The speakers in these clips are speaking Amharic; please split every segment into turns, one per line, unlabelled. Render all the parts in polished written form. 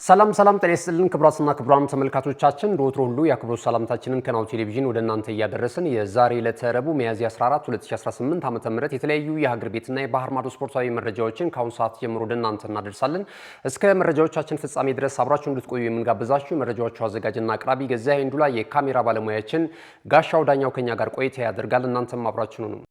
ሰላም ጤና ይስጥልን ክቡራትና ክቡራን ተመልካቾቻችን በወትሮ ሁሉ የአክብሮት ሰላምታችንን ከናሁ ቴሌቪዥን ወደ እናንተ እያደረስን የዛሬ ለተረቡ ሚያዝያ 14 2018 ዓ.ም የተለያዩ የሀገር ቤትና የባህር ማዶ ስፖርታዊ መረጃዎችን ከአሁን ሰዓት ጀምሮ ወደ እናንተ እናደርሳለን። እስከ መረጃዎቻችን ፍጻሜ ድረስ አብራችሁ እንድትቆዩ የምንጋብዛችሁ መረጃዎቹ አዘጋጅና አቅራቢ ገዛኸኝ እንዱላ፣ የካሜራ ባለሙያችን ጋሻው ዳኛው ከኛ ጋር ቆይታ ያደርጋል። እናንተም አብራችሁ ነው።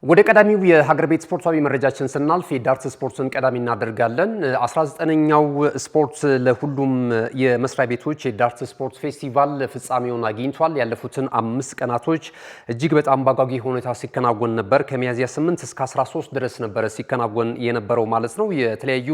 ወደ ቀዳሚው የሀገር ቤት ስፖርታዊ መረጃችን ስናልፍ የዳርት ስፖርትን ቀዳሚ እናደርጋለን። 19ኛው ስፖርት ለሁሉም የመስሪያ ቤቶች የዳርት ስፖርት ፌስቲቫል ፍጻሜውን አግኝቷል። ያለፉትን 5 ቀናቶች እጅግ በጣም ባጓጊ ሁኔታ ሲከናወን ነበር። ከሚያዝያ 8 እስከ 13 ድረስ ነበር ሲከናወን የነበረው ማለት ነው። የተለያዩ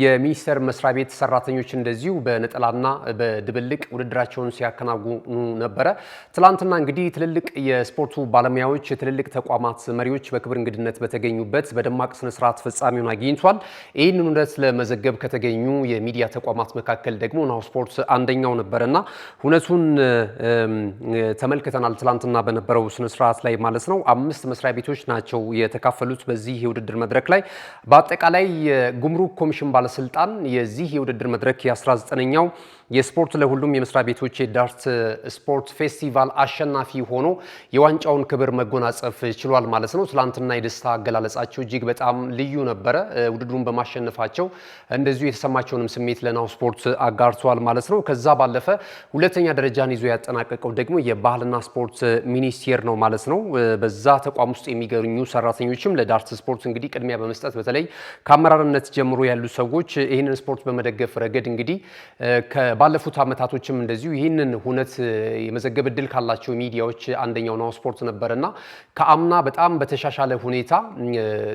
የሚኒስቴር መስሪያ ቤት ሰራተኞች እንደዚሁ በነጠላና በድብልቅ ውድድራቸውን ሲያከናውኑ ነበረ። ትላንትና እንግዲህ ትልልቅ የስፖርቱ ባለሙያዎች፣ የትልልቅ ተቋማት መሪዎች በክብር እንግድነት በተገኙበት በደማቅ ስነ ስርዓት ፍጻሜውን አግኝቷል። ይህንን ሁነት ለመዘገብ ከተገኙ የሚዲያ ተቋማት መካከል ደግሞ ናሁ ስፖርት አንደኛው ነበርና ሁነቱን ተመልክተናል። ትላንትና በነበረው ስነ ስርዓት ላይ ማለት ነው 5 መስሪያ ቤቶች ናቸው የተካፈሉት በዚህ የውድድር መድረክ ላይ። በአጠቃላይ የጉምሩክ ኮሚሽን ባለስልጣን የዚህ የውድድር መድረክ የ19ኛው የስፖርት ለሁሉም የመስሪያ ቤቶች የዳርት ስፖርት ፌስቲቫል አሸናፊ ሆኖ የዋንጫውን ክብር መጎናጸፍ ችሏል ማለት ነው። ትላንትና የደስታ አገላለጻቸው እጅግ በጣም ልዩ ነበረ። ውድድሩን በማሸነፋቸው እንደዚሁ የተሰማቸውንም ስሜት ለናሁ ስፖርት አጋርተዋል ማለት ነው። ከዛ ባለፈ ሁለተኛ ደረጃን ይዞ ያጠናቀቀው ደግሞ የባህልና ስፖርት ሚኒስቴር ነው ማለት ነው። በዛ ተቋም ውስጥ የሚገኙ ሰራተኞችም ለዳርት ስፖርት እንግዲህ ቅድሚያ በመስጠት በተለይ ከአመራርነት ጀምሮ ያሉ ሰዎች ይህንን ስፖርት በመደገፍ ረገድ እንግዲህ ባለፉት አመታቶችም እንደዚሁ ይህንን ሁነት የመዘገብ እድል ካላቸው ሚዲያዎች አንደኛው ናሁ ስፖርት ነበርና ከአምና በጣም በተሻሻለ ሁኔታ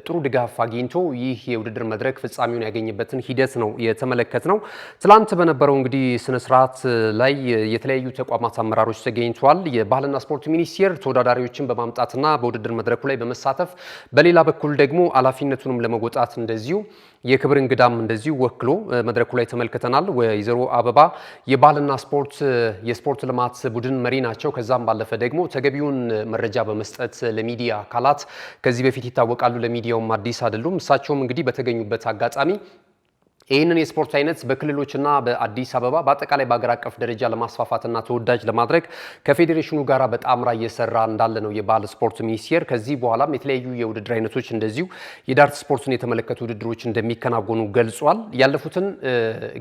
ጥሩ ድጋፍ አግኝቶ ይህ የውድድር መድረክ ፍጻሜውን ያገኘበትን ሂደት ነው የተመለከትነው። ትላንት በነበረው እንግዲህ ስነ ስርዓት ላይ የተለያዩ ተቋማት አመራሮች ተገኝተዋል። የባህልና ስፖርት ሚኒስቴር ተወዳዳሪዎችን በማምጣትና በውድድር መድረኩ ላይ በመሳተፍ በሌላ በኩል ደግሞ ኃላፊነቱንም ለመወጣት እንደዚሁ የክብር እንግዳም እንደዚሁ ወክሎ መድረኩ ላይ ተመልክተናል። ወይዘሮ አበባ የባህልና ስፖርት የስፖርት ልማት ቡድን መሪ ናቸው። ከዛም ባለፈ ደግሞ ተገቢውን መረጃ በመስጠት ለሚዲያ አካላት ከዚህ በፊት ይታወቃሉ፣ ለሚዲያውም አዲስ አይደሉም። እሳቸውም እንግዲህ በተገኙበት አጋጣሚ ይህንን የስፖርት አይነት በክልሎችና በአዲስ አበባ በአጠቃላይ በአገር አቀፍ ደረጃ ለማስፋፋትና ተወዳጅ ለማድረግ ከፌዴሬሽኑ ጋር በጣምራ እየሰራ እንዳለ ነው የባህል ስፖርት ሚኒስቴር። ከዚህ በኋላም የተለያዩ የውድድር አይነቶች እንደዚሁ የዳርት ስፖርትን የተመለከቱ ውድድሮች እንደሚከናወኑ ገልጿል። ያለፉትን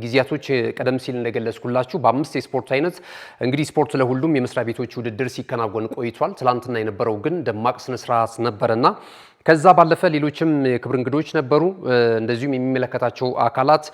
ጊዜያቶች ቀደም ሲል እንደገለጽኩላችሁ በ5 የስፖርት አይነት እንግዲህ ስፖርት ለሁሉም የመስሪያ ቤቶች ውድድር ሲከናወን ቆይቷል። ትላንትና የነበረው ግን ደማቅ ስነስርዓት ነበርና ከዛ ባለፈ ሌሎችም የክብር እንግዶች ነበሩ። እንደዚሁም የሚመለከታቸው አካላት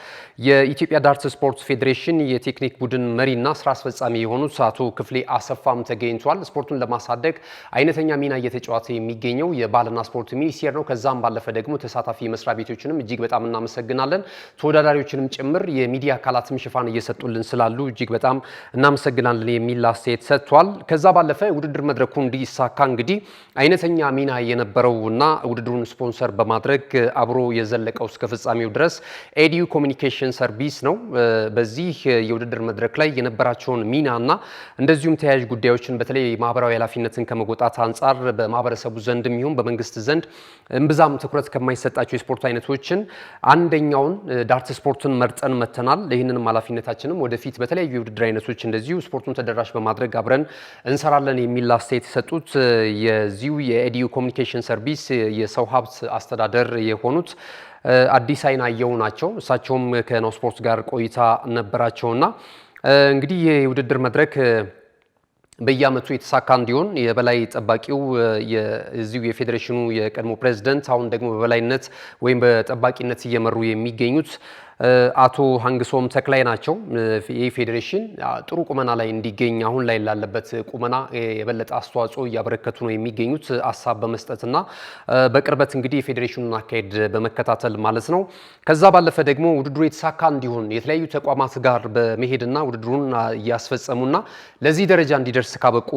የኢትዮጵያ ዳርት ስፖርት ፌዴሬሽን የቴክኒክ ቡድን መሪና ስራ አስፈጻሚ የሆኑት አቶ ክፍሌ አሰፋም ተገኝቷል። ስፖርቱን ለማሳደግ አይነተኛ ሚና እየተጫወተ የሚገኘው የባህልና ስፖርት ሚኒስቴር ነው። ከዛም ባለፈ ደግሞ ተሳታፊ መስሪያ ቤቶችንም እጅግ በጣም እናመሰግናለን። ተወዳዳሪዎችንም ጭምር የሚዲያ አካላትም ሽፋን እየሰጡልን ስላሉ እጅግ በጣም እናመሰግናለን የሚል አስተያየት ሰጥቷል። ከዛ ባለፈ ውድድር መድረኩ እንዲሳካ እንግዲህ አይነተኛ ሚና የነበረውና ውድድሩን ስፖንሰር በማድረግ አብሮ የዘለቀው እስከ ፍጻሜው ድረስ ኤዲዩ ኮሚኒኬሽን ሰርቪስ ነው። በዚህ የውድድር መድረክ ላይ የነበራቸውን ሚናና እንደዚሁም ተያያዥ ጉዳዮችን በተለይ ማህበራዊ ኃላፊነትን ከመወጣት አንጻር በማህበረሰቡ ዘንድም ይሁን በመንግስት ዘንድ እምብዛም ትኩረት ከማይሰጣቸው የስፖርት አይነቶችን አንደኛውን ዳርት ስፖርትን መርጠን መተናል። ይህንንም ኃላፊነታችንም ወደፊት በተለያዩ የውድድር አይነቶች እንደዚሁ ስፖርቱን ተደራሽ በማድረግ አብረን እንሰራለን የሚል አስተያየት የሰጡት የዚሁ የኤዲዩ ኮሚኒኬሽን ሰርቪስ የሰው ሀብት አስተዳደር የሆኑት አዲስ አይናየው ናቸው። እሳቸውም ከናሁ ስፖርት ጋር ቆይታ ነበራቸውና እንግዲህ የውድድር መድረክ በየዓመቱ የተሳካ እንዲሆን የበላይ ጠባቂው የዚሁ የፌዴሬሽኑ የቀድሞ ፕሬዝዳንት አሁን ደግሞ በበላይነት ወይም በጠባቂነት እየመሩ የሚገኙት አቶ ሃንግሶም ተክላይ ናቸው። ይህ ፌዴሬሽን ጥሩ ቁመና ላይ እንዲገኝ አሁን ላይ ላለበት ቁመና የበለጠ አስተዋጽኦ እያበረከቱ ነው የሚገኙት ሀሳብ በመስጠትና በቅርበት እንግዲህ የፌዴሬሽኑን አካሄድ በመከታተል ማለት ነው። ከዛ ባለፈ ደግሞ ውድድሩ የተሳካ እንዲሆን የተለያዩ ተቋማት ጋር በመሄድና ውድድሩን እያስፈጸሙና ለዚህ ደረጃ እንዲደርስ ካበቁ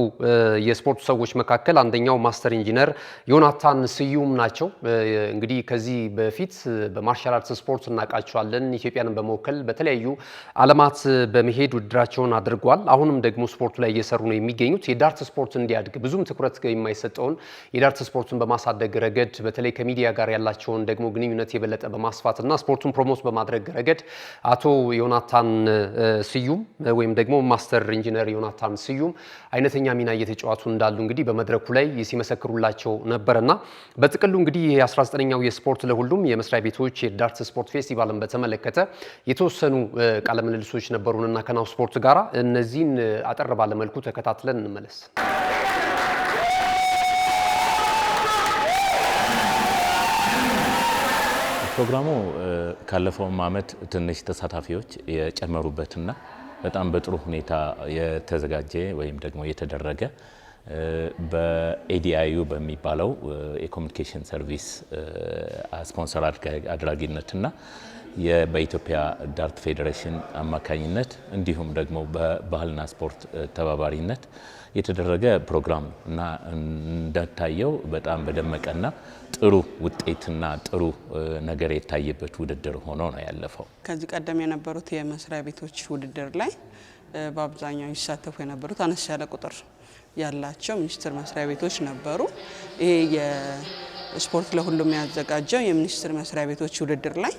የስፖርቱ ሰዎች መካከል አንደኛው ማስተር ኢንጂነር ዮናታን ስዩም ናቸው። እንግዲህ ከዚህ በፊት በማርሻል አርት ስፖርት እናውቃቸዋለን። ኢትዮጵያንን በመወከል በተለያዩ ዓለማት በመሄድ ውድድራቸውን አድርጓል። አሁንም ደግሞ ስፖርቱ ላይ እየሰሩ ነው የሚገኙት። የዳርት ስፖርት እንዲያድግ ብዙም ትኩረት የማይሰጠውን የዳርት ስፖርትን በማሳደግ ረገድ በተለይ ከሚዲያ ጋር ያላቸውን ደግሞ ግንኙነት የበለጠ በማስፋትና ስፖርቱን ፕሮሞት በማድረግ ረገድ አቶ ዮናታን ስዩም ወይም ደግሞ ማስተር ኢንጂነር ዮናታን ስዩም አይነተኛ ሚና እየተጫወቱ እንዳሉ እንግዲህ በመድረኩ ላይ ሲመሰክሩላቸው ነበርና በጥቅሉ እንግዲህ የ19ኛው የስፖርት ለሁሉም የመስሪያ ቤቶች የዳርት ስፖርት ፌስቲቫልን በተመለከተ የተወሰኑ ቃለ ምልልሶች ነበሩንና ከናሁ ስፖርት ጋራ እነዚህን አጠር ባለ መልኩ ተከታትለን እንመለስ።
ፕሮግራሙ ካለፈው ዓመት ትንሽ ተሳታፊዎች የጨመሩበትና በጣም በጥሩ ሁኔታ የተዘጋጀ ወይም ደግሞ የተደረገ በኤዲአዩ በሚባለው የኮሙኒኬሽን ሰርቪስ ስፖንሰር አድራጊነትና በኢትዮጵያ ዳርት ፌዴሬሽን አማካኝነት እንዲሁም ደግሞ በባህልና ስፖርት ተባባሪነት የተደረገ ፕሮግራም እና እንደታየው በጣም በደመቀና ጥሩ ውጤትና ጥሩ ነገር የታየበት ውድድር ሆኖ ነው ያለፈው።
ከዚህ ቀደም የነበሩት የመስሪያ ቤቶች ውድድር ላይ በአብዛኛው ይሳተፉ የነበሩት አነስ ያለ ቁጥር ያላቸው ሚኒስቴር መስሪያ ቤቶች ነበሩ። ይሄ የስፖርት ለሁሉም ያዘጋጀው የሚኒስቴር መስሪያ ቤቶች ውድድር ላይ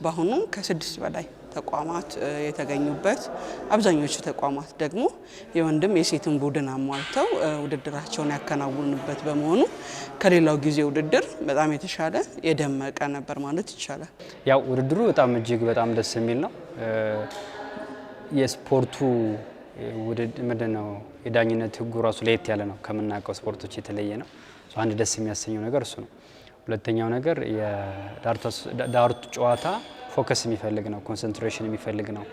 በአሁኑ ከ6 በላይ ተቋማት የተገኙበት፣ አብዛኞቹ ተቋማት ደግሞ የወንድም የሴትን ቡድን አሟልተው ውድድራቸውን ያከናውኑበት በመሆኑ ከሌላው ጊዜ ውድድር በጣም የተሻለ የደመቀ ነበር ማለት ይቻላል።
ያው ውድድሩ በጣም እጅግ በጣም ደስ የሚል ነው። የስፖርቱ ውድድር ምንድነው የዳኝነት ህጉ ራሱ ለየት ያለ ነው፣ ከምናውቀው ስፖርቶች የተለየ ነው። አንድ ደስ የሚያሰኘው ነገር እሱ ነው። ሁለተኛው ነገር የዳርቱ ጨዋታ ፎከስ የሚፈልግ ነው፣ ኮንሰንትሬሽን የሚፈልግ ነው።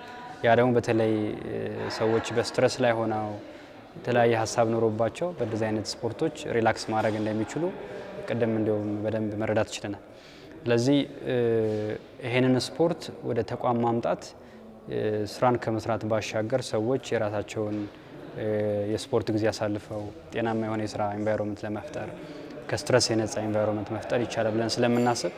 ያ ደግሞ በተለይ ሰዎች በስትረስ ላይ ሆነው የተለያየ ሀሳብ ኖሮባቸው በእንደዚህ አይነት ስፖርቶች ሪላክስ ማድረግ እንደሚችሉ ቀደም እንዲሁም በደንብ መረዳት ችለናል። ስለዚህ ይሄንን ስፖርት ወደ ተቋም ማምጣት ስራን ከመስራት ባሻገር ሰዎች የራሳቸውን የስፖርት ጊዜ ያሳልፈው ጤናማ የሆነ የስራ ኤንቫይሮንመንት ለመፍጠር ከስትረስ የነጻ ኤንቫይሮንመንት መፍጠር ይቻላል ብለን ስለምናስብ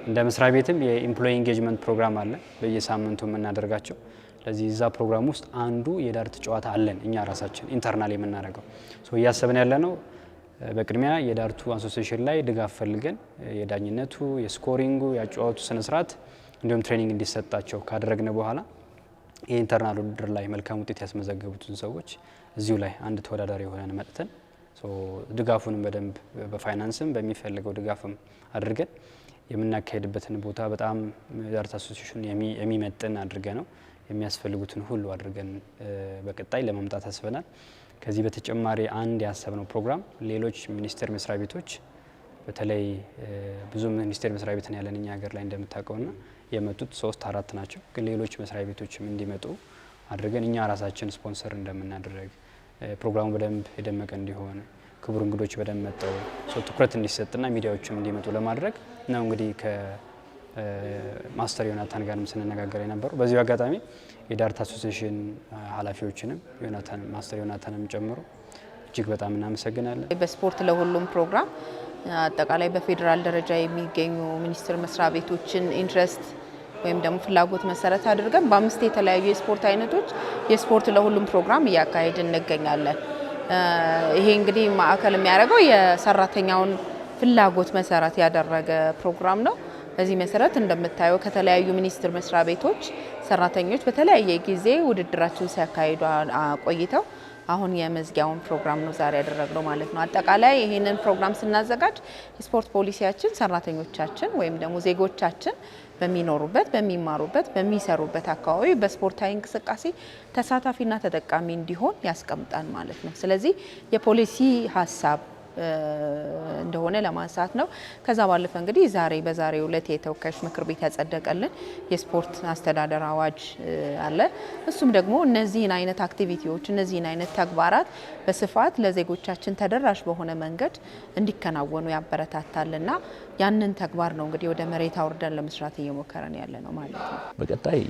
እንደ መስሪያ ቤትም የኢምፕሎይ ኢንጌጅመንት ፕሮግራም አለ በየሳምንቱ የምናደርጋቸው። ስለዚህ እዛ ፕሮግራም ውስጥ አንዱ የዳርት ጨዋታ አለን እኛ ራሳችን ኢንተርናል የምናደርገው። እያሰብን ያለ ነው በቅድሚያ የዳርቱ አሶሲዬሽን ላይ ድጋፍ ፈልገን የዳኝነቱ፣ የስኮሪንጉ፣ የአጨዋወቱ ስነስርዓት እንዲሁም ትሬኒንግ እንዲሰጣቸው ካደረግን በኋላ የኢንተርናል ውድድር ላይ መልካም ውጤት ያስመዘገቡትን ሰዎች እዚሁ ላይ አንድ ተወዳዳሪ ሆነን መጥተን ድጋፉንም በደንብ በፋይናንስም በሚፈልገው ድጋፍም አድርገን የምናካሄድበትን ቦታ በጣም ዳርት አሶሲዬሽን የሚመጥን አድርገ ነው የሚያስፈልጉትን ሁሉ አድርገን በቀጣይ ለማምጣት አስበናል። ከዚህ በተጨማሪ አንድ ያሰብነው ፕሮግራም ሌሎች ሚኒስቴር መስሪያ ቤቶች በተለይ ብዙ ሚኒስቴር መስሪያ ቤት ያለን እኛ ሀገር ላይ እንደምታውቀውና የመጡት 3-4 ናቸው። ግን ሌሎች መስሪያ ቤቶችም እንዲመጡ አድርገን እኛ ራሳችን ስፖንሰር እንደምናደርግ ፕሮግራሙ በደንብ የደመቀ እንዲሆን ክቡር እንግዶች በደንብ መጥተው ትኩረት እንዲሰጥና ሚዲያዎችም እንዲመጡ ለማድረግ ነው እንግዲህ ከማስተር ዮናታን ጋርም ስንነጋገር የነበረው። በዚሁ አጋጣሚ የዳርት አሶሲዬሽን ኃላፊዎችንም ማስተር ዮናታንም ጨምሮ እጅግ በጣም እናመሰግናለን።
በስፖርት ለሁሉም ፕሮግራም አጠቃላይ በፌዴራል ደረጃ የሚገኙ ሚኒስቴር መስሪያ ቤቶችን ኢንትረስት ወይም ደግሞ ፍላጎት መሰረት አድርገን በ5 የተለያዩ የስፖርት አይነቶች የስፖርት ለሁሉም ፕሮግራም እያካሄድን እንገኛለን። ይሄ እንግዲህ ማዕከል የሚያደርገው የሰራተኛውን ፍላጎት መሰረት ያደረገ ፕሮግራም ነው። በዚህ መሰረት እንደምታየው ከተለያዩ ሚኒስቴር መስሪያ ቤቶች ሰራተኞች በተለያየ ጊዜ ውድድራቸውን ሲያካሂዱ ቆይተው አሁን የመዝጊያውን ፕሮግራም ነው ዛሬ ያደረግነው ማለት ነው። አጠቃላይ ይሄንን ፕሮግራም ስናዘጋጅ የስፖርት ፖሊሲያችን ሰራተኞቻችን ወይም ደግሞ ዜጎቻችን በሚኖሩበት፣ በሚማሩበት፣ በሚሰሩበት አካባቢ በስፖርታዊ እንቅስቃሴ ተሳታፊና ተጠቃሚ እንዲሆን ያስቀምጣል ማለት ነው። ስለዚህ የፖሊሲ ሀሳብ እንደሆነ ለማንሳት ነው። ከዛ ባለፈ እንግዲህ በዛሬው ዕለት የተወካዮች ምክር ቤት ያጸደቀልን የስፖርት አስተዳደር አዋጅ አለ። እሱም ደግሞ እነዚህን አይነት አክቲቪቲዎች እነዚህን አይነት ተግባራት በስፋት ለዜጎቻችን ተደራሽ በሆነ መንገድ እንዲከናወኑ ያበረታታልና ያንን ተግባር ነው እንግዲህ ወደ መሬት አውርደን ለመስራት እየሞከረን ያለ ነው ማለት ነው።
በቀጣይ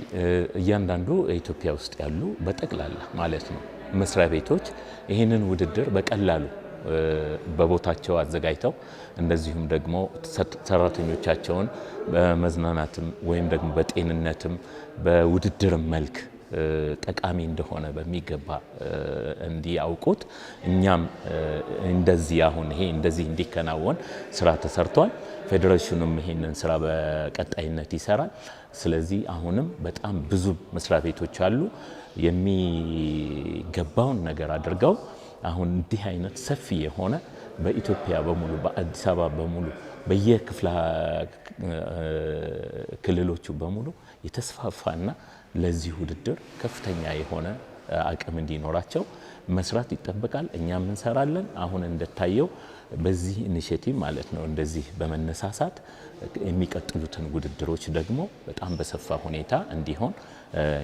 እያንዳንዱ ኢትዮጵያ ውስጥ ያሉ በጠቅላላ ማለት ነው መስሪያ ቤቶች ይህንን ውድድር በቀላሉ በቦታቸው አዘጋጅተው እንደዚሁም ደግሞ ሰራተኞቻቸውን በመዝናናትም ወይም ደግሞ በጤንነትም በውድድር መልክ ጠቃሚ እንደሆነ በሚገባ እንዲያውቁት እኛም እንደዚህ አሁን ይሄ እንደዚህ እንዲከናወን ስራ ተሰርቷል። ፌዴሬሽኑም ይሄንን ስራ በቀጣይነት ይሰራል። ስለዚህ አሁንም በጣም ብዙ መስሪያ ቤቶች አሉ የሚገባውን ነገር አድርገው አሁን እንዲህ አይነት ሰፊ የሆነ በኢትዮጵያ በሙሉ በአዲስ አበባ በሙሉ በየክፍለ ክልሎቹ በሙሉ የተስፋፋና ለዚህ ውድድር ከፍተኛ የሆነ አቅም እንዲኖራቸው መስራት ይጠበቃል። እኛም እንሰራለን። አሁን እንደታየው በዚህ ኢኒሼቲቭ ማለት ነው እንደዚህ በመነሳሳት የሚቀጥሉትን ውድድሮች ደግሞ በጣም በሰፋ ሁኔታ እንዲሆን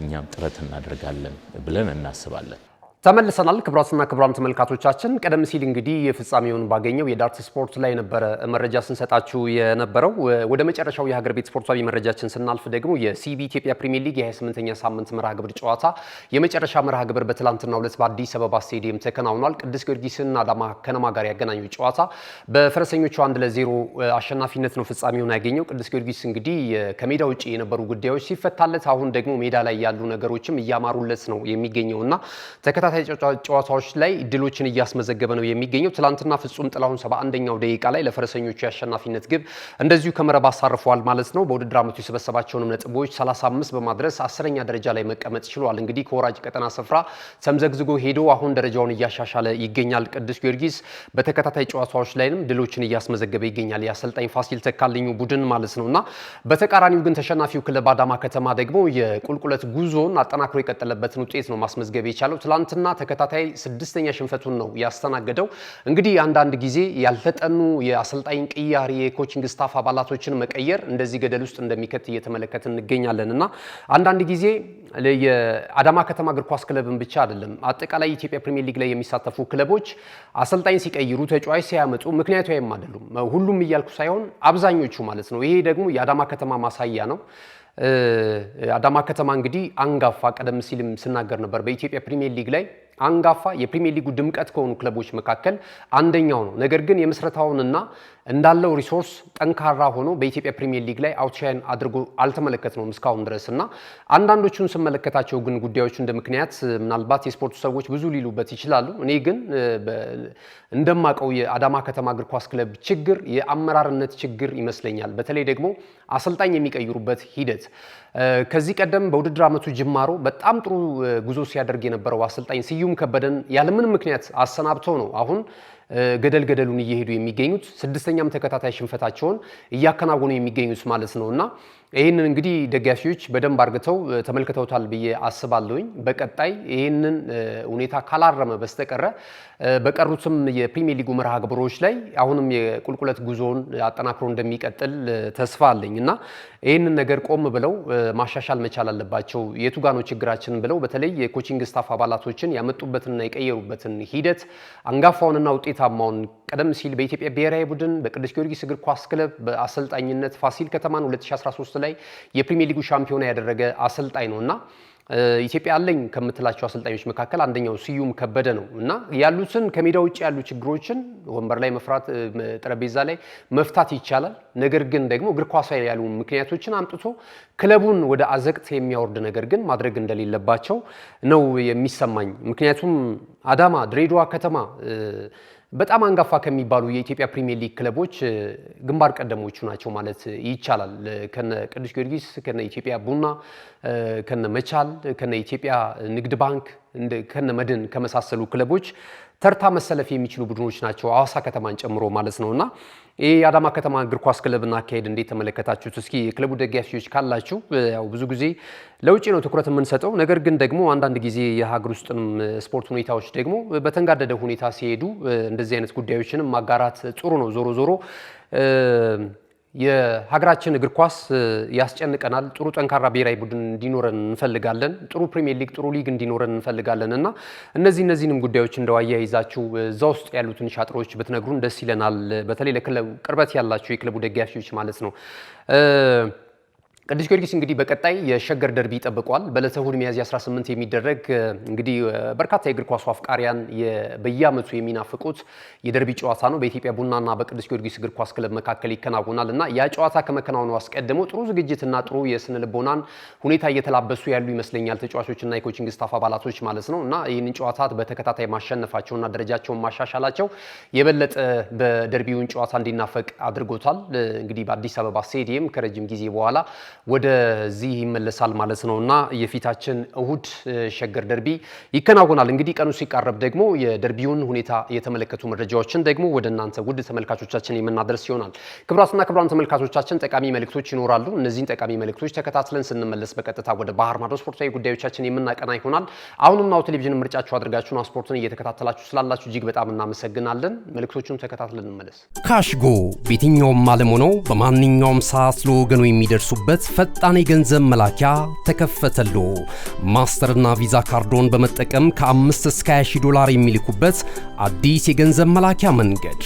እኛም ጥረት እናደርጋለን ብለን እናስባለን።
ተመልሰናል። ክቡራትና ክቡራን ተመልካቾቻችን ቀደም ሲል እንግዲህ የፍጻሜውን ባገኘው የዳርት ስፖርት ላይ ነበረ መረጃ ስንሰጣችሁ የነበረው። ወደ መጨረሻው የሀገር ቤት ስፖርታዊ መረጃችን ስናልፍ ደግሞ የሲቢ ኢትዮጵያ ፕሪሚየር ሊግ የ28ኛ ሳምንት መርሃ ግብር ጨዋታ የመጨረሻ መርሃ ግብር በትላንትናው ዕለት በአዲስ አበባ ስቴዲየም ተከናውኗል። ቅዱስ ጊዮርጊስና አዳማ ከነማ ጋር ያገናኙ ጨዋታ በፈረሰኞቹ 1-0 አሸናፊነት ነው ፍጻሜውን ያገኘው። ቅዱስ ጊዮርጊስ እንግዲህ ከሜዳ ውጪ የነበሩ ጉዳዮች ሲፈታለት አሁን ደግሞ ሜዳ ላይ ያሉ ነገሮችም እያማሩለት ነው የሚገኘውና ተከታታይ ጨዋታዎች ላይ ድሎችን እያስመዘገበ ነው የሚገኘው። ትላንትና ፍጹም ጥላሁን 71ኛው ደቂቃ ላይ ለፈረሰኞቹ የአሸናፊነት ግብ እንደዚሁ ከመረብ አሳርፈዋል ማለት ነው። በውድድር ዓመቱ የሰበሰባቸውንም ነጥቦች 35 በማድረስ 10ኛ ደረጃ ላይ መቀመጥ ችሏል። እንግዲህ ከወራጅ ቀጠና ስፍራ ተምዘግዝጎ ሄዶ አሁን ደረጃውን እያሻሻለ ይገኛል። ቅዱስ ጊዮርጊስ በተከታታይ ጨዋታዎች ላይም ድሎችን እያስመዘገበ ይገኛል። የአሰልጣኝ ፋሲል ተካልኙ ቡድን ማለት ነውና በተቃራኒው ግን ተሸናፊው ክለብ አዳማ ከተማ ደግሞ የቁልቁለት ጉዞን አጠናክሮ የቀጠለበትን ውጤት ነው ማስመዝገብ የቻለው። ትላንትና ተከታታይ 6ኛ ሽንፈቱን ነው ያስተናገደው። እንግዲህ አንዳንድ ጊዜ ያልተጠኑ የአሰልጣኝ ቅያሪ የኮቺንግ ስታፍ አባላቶችን መቀየር እንደዚህ ገደል ውስጥ እንደሚከት እየተመለከትን እንገኛለንና አንዳንድ ጊዜ የአዳማ ከተማ እግር ኳስ ክለብን ብቻ አይደለም አጠቃላይ የኢትዮጵያ ፕሪሚየር ሊግ ላይ የሚሳተፉ ክለቦች አሰልጣኝ ሲቀይሩ ተጫዋች ሲያመጡ ምክንያታዊም አይደሉም። ሁሉም እያልኩ ሳይሆን አብዛኞቹ ማለት ነው። ይሄ ደግሞ የአዳማ ከተማ ማሳያ ነው። አዳማ ከተማ እንግዲህ አንጋፋ ቀደም ሲልም ስናገር ነበር በኢትዮጵያ ፕሪሚየር ሊግ ላይ አንጋፋ የፕሪሚየር ሊጉ ድምቀት ከሆኑ ክለቦች መካከል አንደኛው ነው። ነገር ግን የመስረታውንና እንዳለው ሪሶርስ ጠንካራ ሆኖ በኢትዮጵያ ፕሪሚየር ሊግ ላይ አውትሻይን አድርጎ አልተመለከትነውም እስካሁን ድረስና አንዳንዶቹን ስመለከታቸው ግን ጉዳዮች እንደ ምክንያት ምናልባት የስፖርቱ ሰዎች ብዙ ሊሉበት ይችላሉ። እኔ ግን እንደማቀው የአዳማ ከተማ እግር ኳስ ክለብ ችግር የአመራርነት ችግር ይመስለኛል። በተለይ ደግሞ አሰልጣኝ የሚቀይሩበት ሂደት ከዚህ ቀደም በውድድር ዓመቱ ጅማሮ በጣም ጥሩ ጉዞ ሲያደርግ የነበረው አሰልጣኝ ስዩም ከበደን ያለምንም ምክንያት አሰናብተው ነው አሁን ገደል ገደሉን እየሄዱ የሚገኙት 6ኛም ተከታታይ ሽንፈታቸውን እያከናወኑ የሚገኙት ማለት ነውና ይህንን እንግዲህ ደጋፊዎች በደንብ አርግተው ተመልክተውታል ብዬ አስባለሁኝ። በቀጣይ ይህንን ሁኔታ ካላረመ በስተቀረ በቀሩትም የፕሪሚየር ሊጉ መርሃ ግብሮች ላይ አሁንም የቁልቁለት ጉዞውን አጠናክሮ እንደሚቀጥል ተስፋ አለኝ እና ይህንን ነገር ቆም ብለው ማሻሻል መቻል አለባቸው። የቱ ጋ ነው ችግራችን ብለው በተለይ የኮቺንግ ስታፍ አባላቶችን ያመጡበትንና የቀየሩበትን ሂደት አንጋፋውንና ውጤታማውን ቀደም ሲል በኢትዮጵያ ብሔራዊ ቡድን በቅዱስ ጊዮርጊስ እግር ኳስ ክለብ በአሰልጣኝነት ፋሲል ከተማን 2013 ላይ የፕሪሚየር ሊጉ ሻምፒዮና ያደረገ አሰልጣኝ ነውና ኢትዮጵያ አለኝ ከምትላቸው አሰልጣኞች መካከል አንደኛው ስዩም ከበደ ነው እና ያሉትን ከሜዳ ውጭ ያሉ ችግሮችን ወንበር ላይ መፍራት ጠረጴዛ ላይ መፍታት ይቻላል። ነገር ግን ደግሞ እግር ኳሳዊ ያሉ ምክንያቶችን አምጥቶ ክለቡን ወደ አዘቅት የሚያወርድ ነገር ግን ማድረግ እንደሌለባቸው ነው የሚሰማኝ። ምክንያቱም አዳማ፣ ድሬዳዋ ከተማ በጣም አንጋፋ ከሚባሉ የኢትዮጵያ ፕሪሚየር ሊግ ክለቦች ግንባር ቀደሞቹ ናቸው ማለት ይቻላል። ከነ ቅዱስ ጊዮርጊስ፣ ከነ ኢትዮጵያ ቡና፣ ከነ መቻል፣ ከነ ኢትዮጵያ ንግድ ባንክ፣ ከነ መድን ከመሳሰሉ ክለቦች ተርታ መሰለፍ የሚችሉ ቡድኖች ናቸው ሐዋሳ ከተማን ጨምሮ ማለት ነውና ይሄ የአዳማ ከተማ እግር ኳስ ክለብና አካሄድ እንዴት ተመለከታችሁት? እስኪ የክለቡ ደጋፊዎች ካላችሁ ያው ብዙ ጊዜ ለውጪ ነው ትኩረት የምንሰጠው። ነገር ግን ደግሞ አንዳንድ ጊዜ የሀገር ውስጥንም ስፖርት ሁኔታዎች ደግሞ በተንጋደደ ሁኔታ ሲሄዱ እንደዚህ አይነት ጉዳዮችንም ማጋራት ጥሩ ነው። ዞሮ ዞሮ የሀገራችን እግር ኳስ ያስጨንቀናል። ጥሩ ጠንካራ ብሔራዊ ቡድን እንዲኖረን እንፈልጋለን። ጥሩ ፕሪሚየር ሊግ፣ ጥሩ ሊግ እንዲኖረን እንፈልጋለን እና እነዚህንም ጉዳዮች እንደዋያ ይዛችሁ እዛ ውስጥ ያሉትን ሻጥሮች ብትነግሩን ደስ ይለናል። በተለይ ለክለቡ ቅርበት ያላችሁ የክለቡ ደጋፊዎች ማለት ነው። ቅዱስ ጊዮርጊስ እንግዲህ በቀጣይ የሸገር ደርቢ ይጠብቋል። በዕለተ እሁድ ሚያዝያ 18 የሚደረግ እንግዲህ በርካታ የእግር ኳስ አፍቃሪያን በየዓመቱ የሚናፍቁት የደርቢ ጨዋታ ነው። በኢትዮጵያ ቡናና በቅዱስ ጊዮርጊስ እግር ኳስ ክለብ መካከል ይከናወናል እና ያ ጨዋታ ከመከናወኑ አስቀድሞ ጥሩ ዝግጅትና ጥሩ የስነ ልቦናን ሁኔታ እየተላበሱ ያሉ ይመስለኛል ተጫዋቾችና የኮቺንግ ስታፍ አባላቶች ማለት ነው እና ይህንን ጨዋታ በተከታታይ ማሸነፋቸውና ደረጃቸውን ማሻሻላቸው የበለጠ በደርቢውን ጨዋታ እንዲናፈቅ አድርጎታል። እንግዲህ በአዲስ አበባ ስቴዲየም ከረጅም ጊዜ በኋላ ወደዚህ ይመለሳል ማለት ነውና የፊታችን እሁድ ሸገር ደርቢ ይከናወናል። እንግዲህ ቀኑ ሲቃረብ ደግሞ የደርቢውን ሁኔታ የተመለከቱ መረጃዎችን ደግሞ ወደ እናንተ ውድ ተመልካቾቻችን የምናደርስ ይሆናል። ክቡራትና ክቡራን ተመልካቾቻችን ጠቃሚ መልእክቶች ይኖራሉ። እነዚህን ጠቃሚ መልእክቶች ተከታትለን ስንመለስ በቀጥታ ወደ ባህር ማዶ ስፖርታዊ ጉዳዮቻችን የምናቀና ይሆናል። አሁንም ናሁ ቴሌቪዥን ምርጫችሁ አድርጋችሁና ስፖርትን እየተከታተላችሁ ስላላችሁ እጅግ በጣም እናመሰግናለን። መልእክቶቹን ተከታትለን እንመለስ።
ካሽጎ በየትኛውም ዓለም ሆነው በማንኛውም ሰዓት ለወገኑ የሚደርሱበት ፈጣን የገንዘብ መላኪያ ተከፈተሎ። ማስተርና ቪዛ ካርዶን በመጠቀም ከ5 እስከ 20 ዶላር የሚልኩበት አዲስ የገንዘብ መላኪያ መንገድ።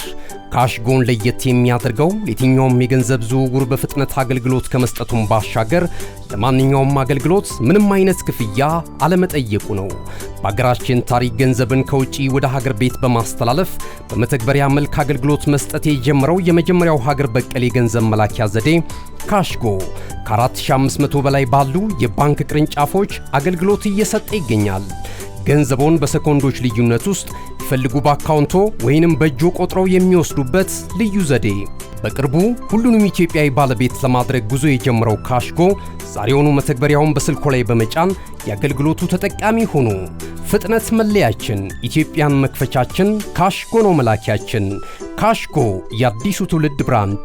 ካሽጎን ለየት የሚያደርገው የትኛውም የገንዘብ ዝውውር በፍጥነት አገልግሎት ከመስጠቱም ባሻገር ለማንኛውም አገልግሎት ምንም አይነት ክፍያ አለመጠየቁ ነው። በሀገራችን ታሪክ ገንዘብን ከውጪ ወደ ሀገር ቤት በማስተላለፍ በመተግበሪያ መልክ አገልግሎት መስጠት የጀመረው የመጀመሪያው ሀገር በቀል የገንዘብ መላኪያ ዘዴ ካሽጎ ከ4500 በላይ ባሉ የባንክ ቅርንጫፎች አገልግሎት እየሰጠ ይገኛል። ገንዘቦን በሰኮንዶች ልዩነት ውስጥ ይፈልጉ በአካውንቶ ወይንም በእጆ ቆጥረው የሚወስዱበት ልዩ ዘዴ። በቅርቡ ሁሉንም ኢትዮጵያዊ ባለቤት ለማድረግ ጉዞ የጀመረው ካሽጎ ዛሬውኑ መተግበሪያውን በስልኮ ላይ በመጫን የአገልግሎቱ ተጠቃሚ ሆኑ። ፍጥነት መለያችን፣ ኢትዮጵያን መክፈቻችን፣ ካሽጎ ነው መላኪያችን። ካሽጎ የአዲሱ ትውልድ ብራንድ።